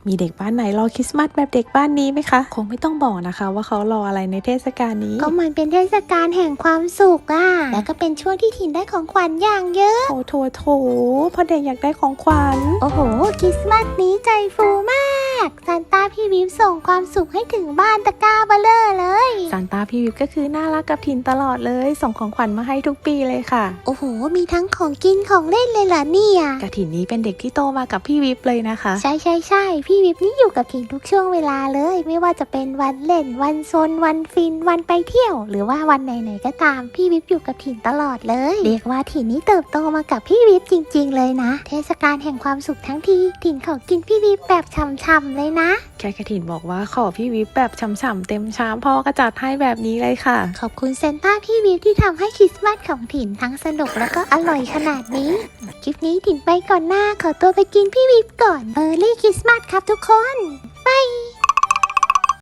มีเด็กบ้านไหนรอคริสต์มาสแบบเด็กบ้านนี้ไหมคะคงไม่ต้องบอกนะคะว่าเขารออะไรในเทศกาลนี้ก็มันเป็นเทศกาลแห่งความสุขอ่ะแล้วก็เป็นช่วงที่ถิ่นได้ของขวัญอย่างเยอะโถพอเด็กอยากได้ของขวัญโอ้โหคริสต์มาสนี้ใจฟูมากซานต้าพี่วิวส่งความสุขให้ถึงบ้านตะกร้าเบลอเลยซานต้าพี่วิบก็คือน่ารักกับถิ่นตลอดเลยส่งของขวัญมาให้ทุกปีเลยค่ะโอ้โหมีทั้งของกินของเล่นเลยเหรอเนี่ย กระถิ่นนี้เป็นเด็กที่โตมากับพี่วิบเลยนะคะใช่พี่วิบนี่อยู่กับถิ่นทุกช่วงเวลาเลยไม่ว่าจะเป็นวันเล่นวันซนวันฟินวันไปเที่ยวหรือว่าวันไหนๆก็ตามพี่วิบอยู่กับถิ่นตลอดเลยเรียกว่าถิ่นนี้เติบโตมากับพี่วิบจริงๆเลยนะเทศกาลแห่งความสุขทั้งทีถิ่นขอกินพี่วิบแบบช่ำๆเลยนะแค่กระถิ่นบอกว่าขอพี่วิบแบบฉ่ำๆเต็มชามพ่อก็จัดให้แบบนี้เลยค่ะขอบคุณเซนต้าพี่วิวที่ทำให้คริสต์มาสของถิ่นทั้งสนุกแล้วก็อร่อยขนาดนี้คลิปนี้ถิ่นไปก่อนหน้าขอตัวไปกินพี่วิวก่อนMerry Christmas ครับทุกคนบาย